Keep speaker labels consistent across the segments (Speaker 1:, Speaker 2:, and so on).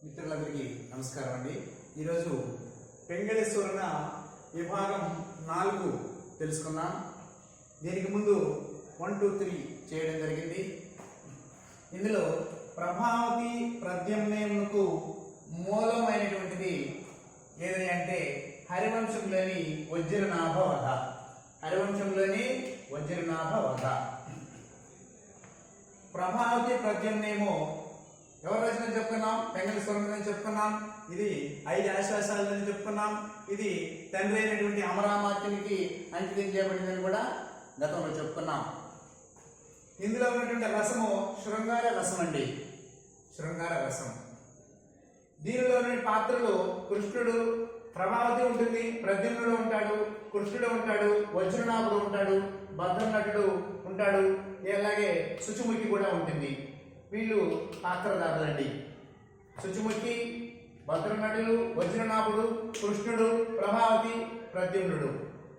Speaker 1: మిత్రులందరికీ నమస్కారం అండి. ఈరోజు పెంగళి సువర్ణ విభాగం 4 తెలుసుకున్నాం. దీనికి ముందు 1, 2, 3 చేయడం జరిగింది. ఇందులో ప్రభావతి ప్రత్యామ్నాయమునకు మూలమైనటువంటిది ఏదని అంటే హరివంశంలోని వజ్రనాభ వధ. హరివంశంలోని వజ్రనాభ వధ. ప్రభావతి ప్రత్యామ్నాయము ఎవరు రచన చెప్పుకున్నాం? పెంగళి సువర్ణ చెప్పుకున్నాం. ఇది 5 ఆశ్వాసాలని చెప్పుకున్నాం. ఇది తండ్రి అయినటువంటి అమరామాత్యునికి అంకితం చేయబడిందని కూడా గతంలో చెప్పుకున్నాం. ఇందులో ఉన్నటువంటి రసము శృంగార రసం అండి. శృంగార రసం. దీనిలో ఉన్న పాత్రలు కృష్ణుడు, ప్రభావతి ఉంటుంది, ప్రద్యుమ్నుడు ఉంటాడు, కృష్ణుడు ఉంటాడు, వజ్రనాభుడు ఉంటాడు, భద్రనటుడు ఉంటాడు, అలాగే శుచిముఖి కూడా ఉంటుంది. వీళ్ళు పాత్రధారులండి. శుచిముఖి, భద్రనటులు, వజ్రనాభుడు, కృష్ణుడు, ప్రభావతి, ప్రద్యుమ్నుడు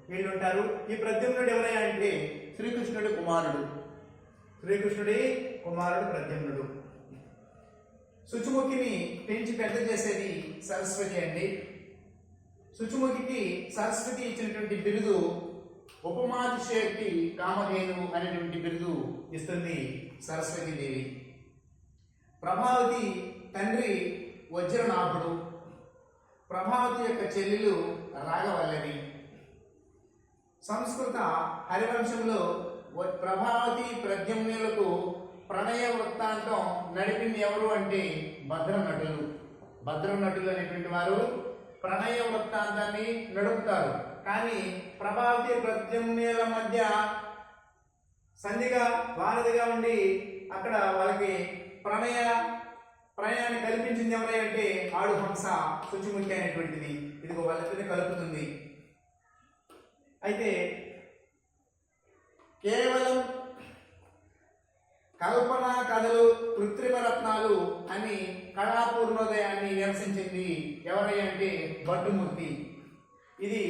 Speaker 1: వీళ్ళు ఉంటారు. ఈ ప్రద్యుమ్నుడు ఎవరయ్యా అంటే శ్రీకృష్ణుడి కుమారుడు. శ్రీకృష్ణుడి కుమారుడు ప్రద్యుమ్నుడు. శుచిముఖిని పెంచి పెద్ద చేసేది సరస్వతి అండి. శుచిముఖికి సరస్వతి ఇచ్చినటువంటి బిరుదు ఉపమాతిశక్తి కామధేను అనేటువంటి బిరుదు ఇస్తుంది సరస్వతీదేవి. ప్రభావతి తండ్రి వజ్రనాభుడు. ప్రభావతి యొక్క చెల్లెలు రాగవల్లవి. సంస్కృత హరివంశంలో ప్రభావతి ప్రద్యుమ్నులకు ప్రణయ వృత్తాంతం నడిపింది ఎవరు అంటే భద్రనటులు. భద్రనటులు అనేటువంటి వారు ప్రణయ వృత్తాంతాన్ని నడుపుతారు. కానీ ప్రభావతి ప్రద్యుమ్నుల మధ్య సంధిగా వారధిగా ఉండి అక్కడ వాళ్ళకి ప్రణయాన్ని కల్పించింది ఎవరంటే ఆడు హంస శుచిముఖి అనేటువంటిది. ఇదిగో వాళ్ళ కలుపుతుంది. అయితే కేవలం కల్పనా కథలు, కృత్రిమ రత్నాలు అని కళాపూర్ణోదయాన్ని నిరసించింది ఎవరంటే భట్టుమూర్తి. ఇది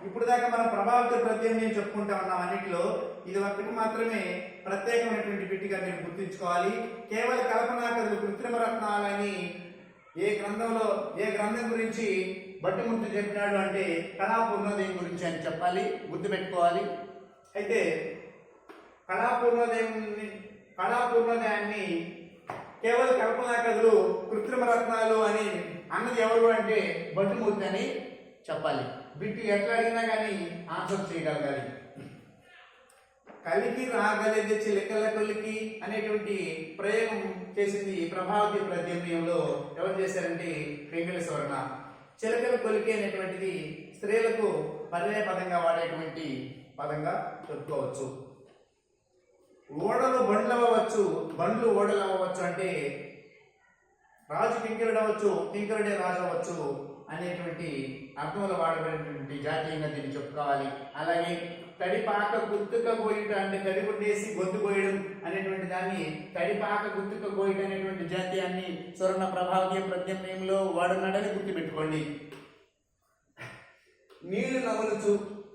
Speaker 1: ఇప్పుడు దాకా మనం ప్రభావిత ప్రత్యామ్నాయం చెప్పుకుంటా ఉన్నాం. అన్నింటిలో ఇది ఒక్కటి మాత్రమే ప్రత్యేకమైనటువంటి బిట్టిగా మీరు గుర్తుంచుకోవాలి. కేవల కల్పనా కథలు, కృత్రిమ రత్నాలని ఏ గ్రంథం గురించి భట్టుమూర్తి చెప్పినాడు అంటే కళాపూర్ణోదయం గురించి అని చెప్పాలి, గుర్తుపెట్టుకోవాలి. అయితే కళాపూర్ణోదయాన్ని కేవల కల్పనా కథలు, కృత్రిమ రత్నాలు అని అన్నది ఎవరు అంటే భట్టుమూర్తి అని చెప్పాలి. బిట్టు ఎట్లా అడిగినా కానీ ఆన్సర్ చేయగలగాలి. కలికి రాగలిగే చిలకల కొలికి అనేటువంటి ప్రయోగం చేసింది ప్రభావతి ప్రత్యామ్నాయంలో. ఎవరు చేశారంటే పెంగళి సువర్ణ. చిలకల కొలికి అనేటువంటిది స్త్రీలకు పర్యాయ పదంగా వాడేటువంటి పదంగా చెప్పుకోవచ్చు. ఓడలు బండ్లు అవ్వచ్చు, బండ్లు ఓడలు అవ్వచ్చు అంటే రాజు కింకరుడు అవ్వచ్చు, కింకరుడే రాజు అవ్వచ్చు అనేటువంటి అర్థంలో వాడబడినటువంటి జాతీయంగా దీన్ని చెప్పుకోవాలి. అలాగే తడిపాక గుర్తుక గోయిట అంటే తడిగుడ్డేసి గొంతు కోయడం అనేటువంటి దాన్ని తడిపాక గుర్తుక గోయిట అనేటువంటి జాతీయాన్ని సువర్ణ ప్రభావతి ప్రత్యామ్నాయంలో వాడున్నాడని గుర్తుపెట్టుకోండి. నీళ్లు నమలుచు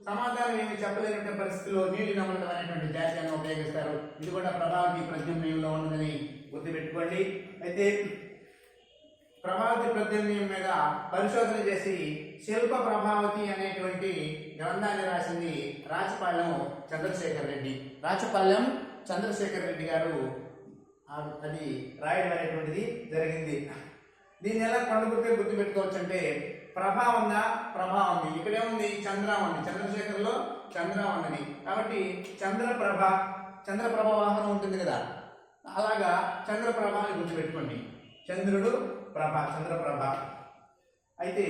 Speaker 1: సమాధానం ఏమి చెప్పలేనటువంటి పరిస్థితుల్లో నీళ్లు నమలడం అనేటువంటి జాతీయాన్ని ఉపయోగిస్తారు. ఇది కూడా ప్రభావతి ప్రత్యామ్నాయంలో ఉన్నదని గుర్తుపెట్టుకోండి. అయితే ప్రభావతి ప్రత్యామ్నాయం మీద పరిశోధన చేసి శిల్ప ప్రభావతి అనేటువంటి గ్రంథాన్ని రాసింది రాచపాలెం చంద్రశేఖర్ రెడ్డి. రాచపాలెం చంద్రశేఖర్ రెడ్డి గారు అది రాయడం అనేటువంటిది జరిగింది. దీన్ని ఎలా కొండగుర్తే గుర్తుపెట్టుకోవచ్చు అంటే ప్రభావం ఉందా? ప్రభావం ఉంది. ఇక్కడే ఉంది చంద్ర ఉంది. చంద్రశేఖర్లో చంద్ర ఉన్నది కాబట్టి చంద్రప్రభ వాహనం ఉంటుంది కదా, అలాగా చంద్రప్రభ అని గుర్తుపెట్టుకోండి. చంద్రుడు, ప్రభ, చంద్రప్రభ. అయితే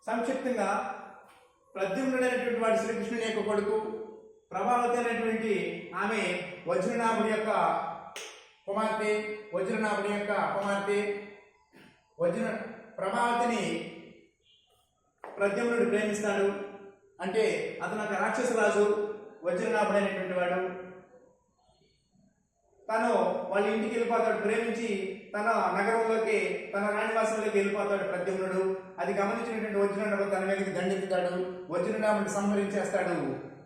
Speaker 1: సంక్షిప్తంగా ప్రద్యుమ్నుడు అనేటువంటి వాడు శ్రీకృష్ణుని యొక్క కొడుకు. ప్రభావతి అనేటువంటి ఆమె వజ్రనాభుడి యొక్క కుమార్తె. ప్రభావతిని ప్రద్యుమ్నుడు ప్రేమిస్తాడు. అంటే అతను ఒక రాక్షసరాజు వజ్రనాభుడు అనేటువంటి వాడు. తను వాళ్ళ ఇంటికి వెళ్ళిపోతాడు. ప్రేమించి తన నగరంలోకి, తన రాణివాసంలోకి వెళ్ళిపోతాడు ప్రద్యుమ్నుడు. అది గమనించినటువంటి వజ్రనాభుడు తన మీదకి దండెత్తుతాడు. వజ్రనాభుడిని సంహరించేస్తాడు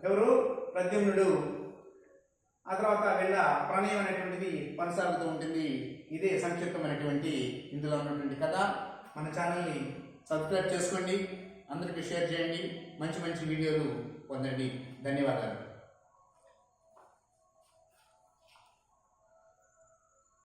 Speaker 1: ఎవరు? ప్రద్యుమ్నుడు. ఆ తర్వాత వీళ్ళ ప్రణయం అనేటువంటిది కొనసాగుతూ ఉంటుంది. ఇదే సంక్షిప్తమైనటువంటి ఇందులో ఉన్నటువంటి కథ. మన ఛానల్ని సబ్స్క్రైబ్ చేసుకోండి, అందరికీ షేర్ చేయండి, మంచి మంచి వీడియోలు పొందండి. ధన్యవాదాలు.